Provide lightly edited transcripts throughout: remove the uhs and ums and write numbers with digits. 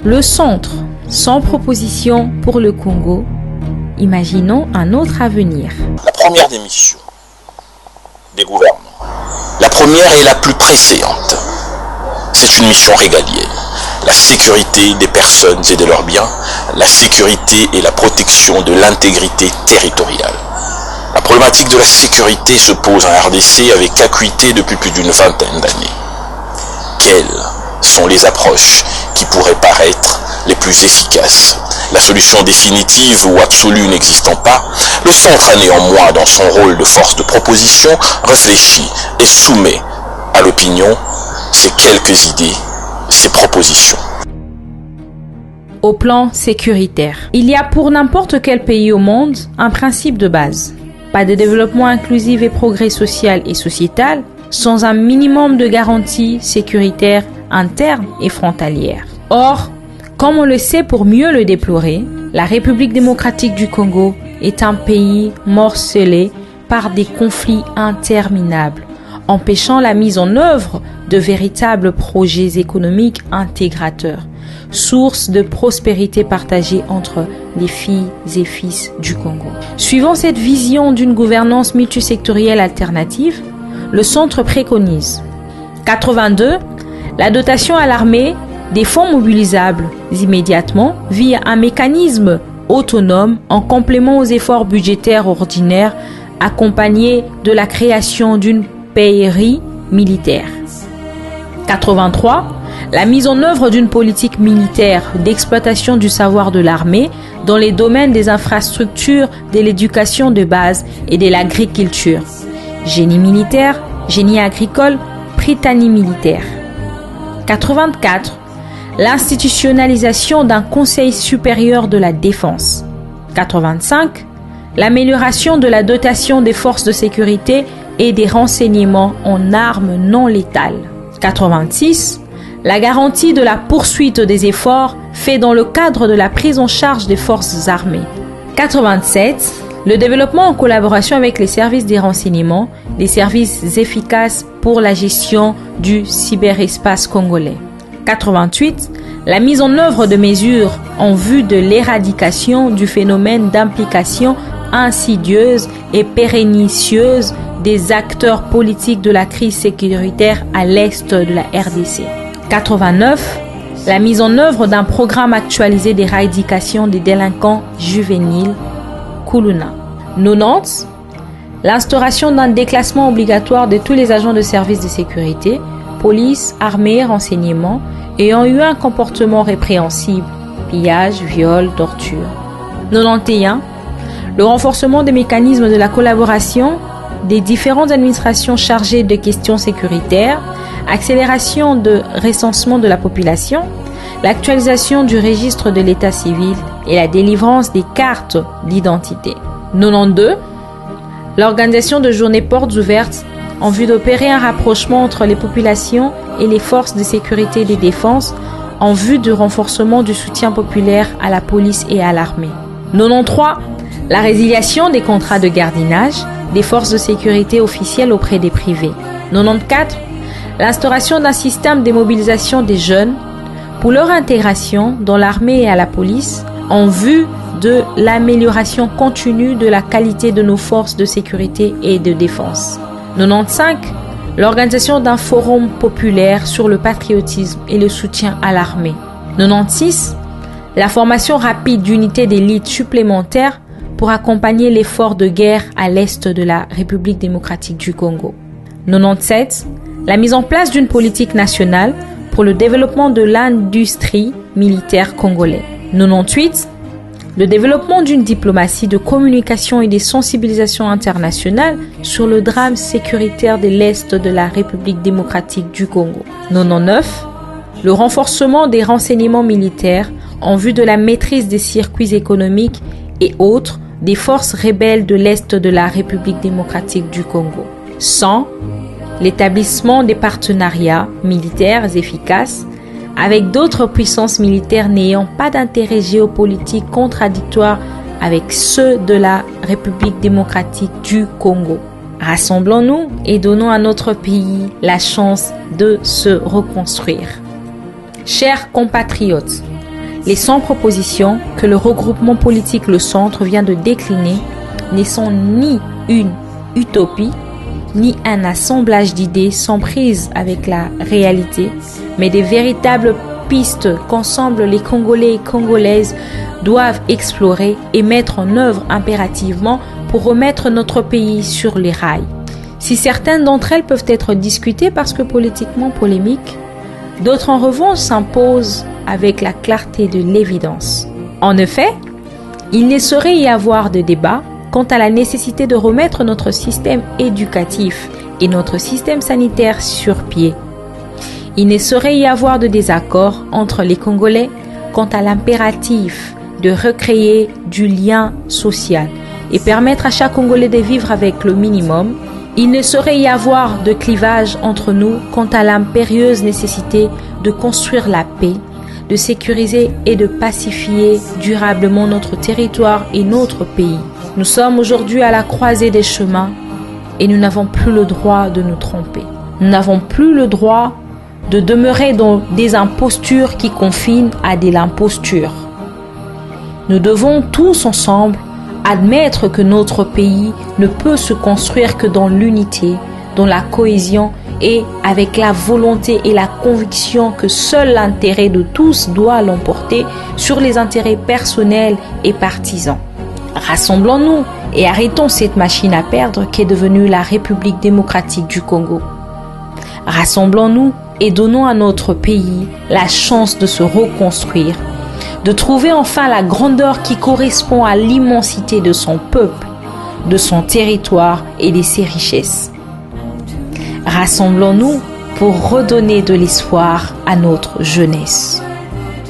Le centre, sans proposition pour le Congo, imaginons un autre avenir. La première des missions des gouvernements, la première et la plus pressante, c'est une mission régalienne. La sécurité des personnes et de leurs biens, la sécurité et la protection de l'intégrité territoriale. La problématique de la sécurité se pose en RDC avec acuité depuis plus d'une vingtaine d'années. Quelles sont les approches qui pourraient paraître les plus efficaces? La solution définitive ou absolue n'existant pas, le centre a néanmoins, dans son rôle de force de proposition, réfléchi et soumet à l'opinion ces quelques idées, ces propositions. Au plan sécuritaire, il y a pour n'importe quel pays au monde un principe de base. Pas de développement inclusif et progrès social et sociétal sans un minimum de garanties sécuritaires internes et frontalières. Or, comme on le sait pour mieux le déplorer, la République démocratique du Congo est un pays morcelé par des conflits interminables, empêchant la mise en œuvre de véritables projets économiques intégrateurs, source de prospérité partagée entre les filles et fils du Congo. Suivant cette vision d'une gouvernance multisectorielle alternative, le centre préconise 82. La dotation à l'armée des fonds mobilisables immédiatement via un mécanisme autonome en complément aux efforts budgétaires ordinaires accompagnés de la création d'une pairie militaire. 83. La mise en œuvre d'une politique militaire d'exploitation du savoir de l'armée dans les domaines des infrastructures, de l'éducation de base et de l'agriculture. Génie militaire, génie agricole, prytanée militaire. 84. L'institutionnalisation d'un Conseil supérieur de la défense. 85. L'amélioration de la dotation des forces de sécurité et des renseignements en armes non létales. 86. La garantie de la poursuite des efforts faits dans le cadre de la prise en charge des forces armées. 87. Le développement en collaboration avec les services des renseignements, des services efficaces pour la gestion du cyberespace congolais. 88. La mise en œuvre de mesures en vue de l'éradication du phénomène d'implication insidieuse et pernicieuse des acteurs politiques de la crise sécuritaire à l'est de la RDC. 89. La mise en œuvre d'un programme actualisé d'éradication des délinquants juvéniles, Kuluna. 90. L'instauration d'un déclassement obligatoire de tous les agents de services de sécurité, police, armée, renseignement, ayant eu un comportement répréhensible, pillage, viol, torture. 91. Le renforcement des mécanismes de la collaboration des différentes administrations chargées de questions sécuritaires, accélération de recensement de la population, l'actualisation du registre de l'état civil et la délivrance des cartes d'identité. 92. L'organisation de journées portes ouvertes en vue d'opérer un rapprochement entre les populations et les forces de sécurité et de défense en vue du renforcement du soutien populaire à la police et à l'armée. 93. La résiliation des contrats de gardiennage des forces de sécurité officielles auprès des privés. 94. L'instauration d'un système de mobilisation des jeunes pour leur intégration dans l'armée et à la police en vue de l'amélioration continue de la qualité de nos forces de sécurité et de défense. 95. L'organisation d'un forum populaire sur le patriotisme et le soutien à l'armée. 96. La formation rapide d'unités d'élite supplémentaires pour accompagner l'effort de guerre à l'est de la République démocratique du Congo. 97. La mise en place d'une politique nationale pour le développement de l'industrie militaire congolaise. 98. Le développement d'une diplomatie de communication et de sensibilisation internationale sur le drame sécuritaire de l'Est de la République démocratique du Congo. 99. Le renforcement des renseignements militaires en vue de la maîtrise des circuits économiques et autres des forces rebelles de l'Est de la République démocratique du Congo. 100. L'établissement des partenariats militaires efficaces avec d'autres puissances militaires n'ayant pas d'intérêt géopolitique contradictoire avec ceux de la République démocratique du Congo. Rassemblons-nous et donnons à notre pays la chance de se reconstruire. Chers compatriotes, Les 100 propositions que le regroupement politique Le Centre vient de décliner ne sont ni une utopie, ni un assemblage d'idées sans prise avec la réalité, mais des véritables pistes qu'ensemble les Congolais et Congolaises doivent explorer et mettre en œuvre impérativement pour remettre notre pays sur les rails. Si certaines d'entre elles peuvent être discutées parce que politiquement polémiques, d'autres en revanche s'imposent avec la clarté de l'évidence. En effet, il ne saurait y avoir de débat quant à la nécessité de remettre notre système éducatif et notre système sanitaire sur pied. Il ne saurait y avoir de désaccord entre les Congolais quant à l'impératif de recréer du lien social et permettre à chaque Congolais de vivre avec le minimum. Il ne saurait y avoir de clivage entre nous quant à l'impérieuse nécessité de construire la paix, de sécuriser et de pacifier durablement notre territoire et notre pays. Nous sommes aujourd'hui à la croisée des chemins et nous n'avons plus le droit de nous tromper. Nous n'avons plus le droit de demeurer dans des impostures qui confinent à de l'imposture. Nous devons tous ensemble admettre que notre pays ne peut se construire que dans l'unité, dans la cohésion et avec la volonté et la conviction que seul l'intérêt de tous doit l'emporter sur les intérêts personnels et partisans. Rassemblons-nous et arrêtons cette machine à perdre qu'est devenue la République démocratique du Congo. Rassemblons-nous et donnons à notre pays la chance de se reconstruire, de trouver enfin la grandeur qui correspond à l'immensité de son peuple, de son territoire et de ses richesses. Rassemblons-nous pour redonner de l'espoir à notre jeunesse.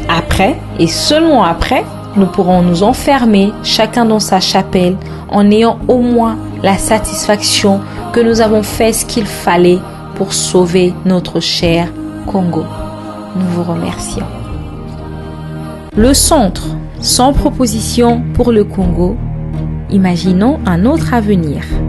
Après, et seulement après, nous pourrons nous enfermer chacun dans sa chapelle en ayant au moins la satisfaction que nous avons fait ce qu'il fallait pour sauver notre cher Congo. Nous vous remercions. Le Centre, 100 propositions pour le Congo. Imaginons un autre avenir.